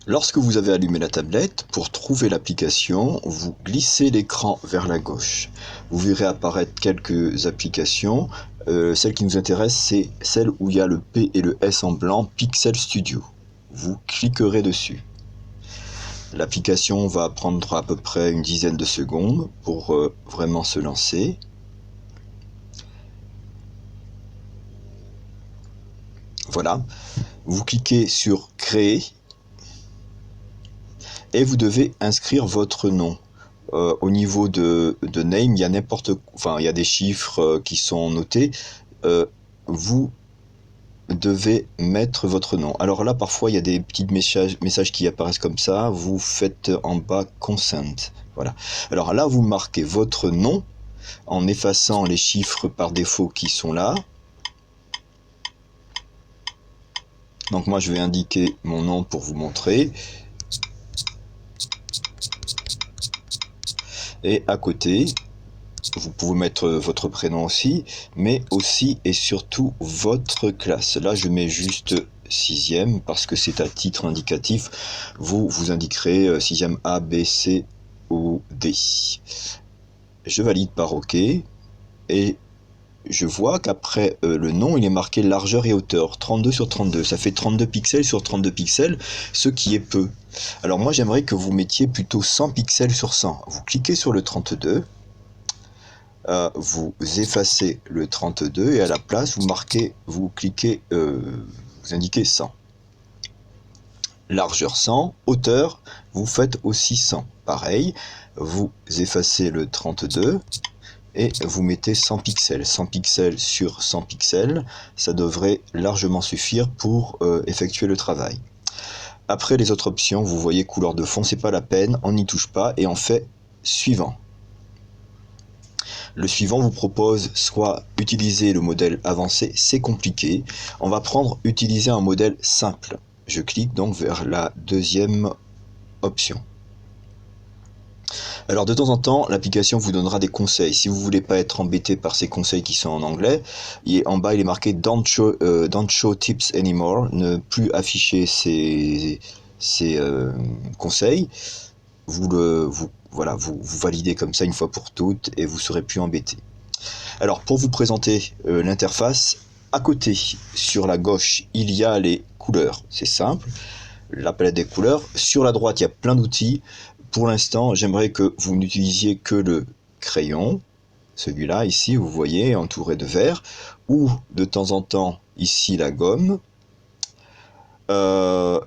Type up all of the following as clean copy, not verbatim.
Lorsque vous avez allumé la tablette, pour trouver l'application, vous glissez l'écran vers la gauche. Vous verrez apparaître quelques applications. Celle qui nous intéresse, c'est celle où il y a le P et le S en blanc, Pixel Studio. Vous cliquerez dessus. L'application va prendre à peu près une dizaine de secondes pour vraiment se lancer. Voilà, vous cliquez sur Créer et vous devez inscrire votre nom. Au niveau de name, il y a il y a des chiffres qui sont notés. Vous devez mettre votre nom. Alors là, parfois, il y a des petits messages qui apparaissent comme ça. Vous faites en bas consent. Voilà. Alors là, vous marquez votre nom en effaçant les chiffres par défaut qui sont là. Donc moi, je vais indiquer mon nom pour vous montrer. Et à côté, vous pouvez mettre votre prénom aussi, mais aussi et surtout votre classe. Là, je mets juste 6e parce que c'est à titre indicatif. Vous indiquerez 6e A, B, C ou D. Je valide par OK et je vois qu'après le nom, il est marqué largeur et hauteur, 32 sur 32. Ça fait 32 pixels sur 32 pixels, ce qui est peu. Alors moi, j'aimerais que vous mettiez plutôt 100 pixels sur 100. Vous cliquez sur le 32. Vous effacez le 32 et à la place vous cliquez, vous indiquez 100. Largeur 100, hauteur, vous faites aussi 100. Pareil, vous effacez le 32 et vous mettez 100 pixels. 100 pixels sur 100 pixels, ça devrait largement suffire pour effectuer le travail. Après les autres options, vous voyez couleur de fond, c'est pas la peine, on n'y touche pas et on fait suivant. Le suivant vous propose soit utiliser le modèle avancé, c'est compliqué. On va prendre utiliser un modèle simple. Je clique donc vers la deuxième option. Alors de temps en temps, l'application vous donnera des conseils. Si vous ne voulez pas être embêté par ces conseils qui sont en anglais, en bas il est marqué don't show tips anymore, ne plus afficher ces conseils. Vous validez comme ça une fois pour toutes et vous serez plus embêté. Alors pour vous présenter l'interface, à côté sur la gauche il y a les couleurs, c'est simple, la palette des couleurs. Sur la droite il y a plein d'outils. Pour l'instant j'aimerais que vous n'utilisiez que le crayon, celui-là ici vous voyez entouré de vert, ou de temps en temps ici la gomme. Voilà,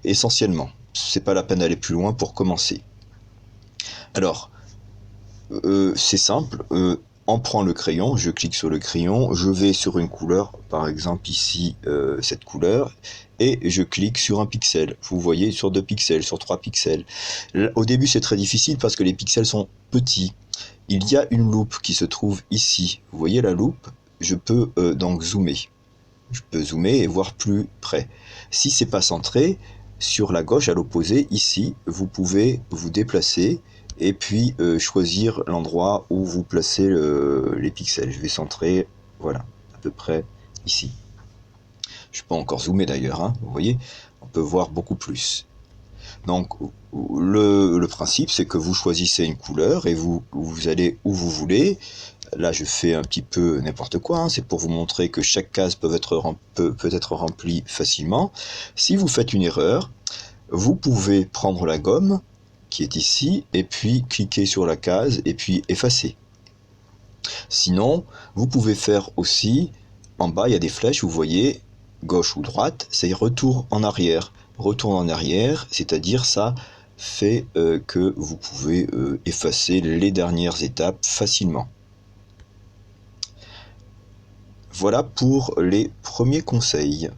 essentiellement, c'est pas la peine d'aller plus loin pour commencer. Alors c'est simple, on prend le crayon, je clique sur le crayon, je vais sur une couleur, par exemple ici cette couleur, et je clique sur un pixel. Vous voyez, sur 2 pixels, sur 3 pixels. Là, au début c'est très difficile parce que les pixels sont petits. Il y a une loupe qui se trouve ici. Vous voyez la loupe? Je peux donc zoomer. Je peux zoomer et voir plus près. Si c'est pas centré, sur la gauche à l'opposé, ici, vous pouvez vous déplacer et puis choisir l'endroit où vous placez les pixels. Je vais centrer, voilà, à peu près ici. Je peux encore zoomer d'ailleurs, hein, vous voyez, on peut voir beaucoup plus. Donc le principe c'est que vous choisissez une couleur et vous allez où vous voulez. Là je fais un petit peu n'importe quoi, hein, c'est pour vous montrer que chaque case peut être remplie facilement. Si vous faites une erreur, vous pouvez prendre la gomme qui est ici et puis cliquer sur la case et puis effacer. Sinon vous pouvez faire aussi, en bas il y a des flèches, vous voyez, gauche ou droite, c'est retour en arrière. Retour en arrière, c'est-à-dire ça fait que vous pouvez effacer les dernières étapes facilement. Voilà pour les premiers conseils.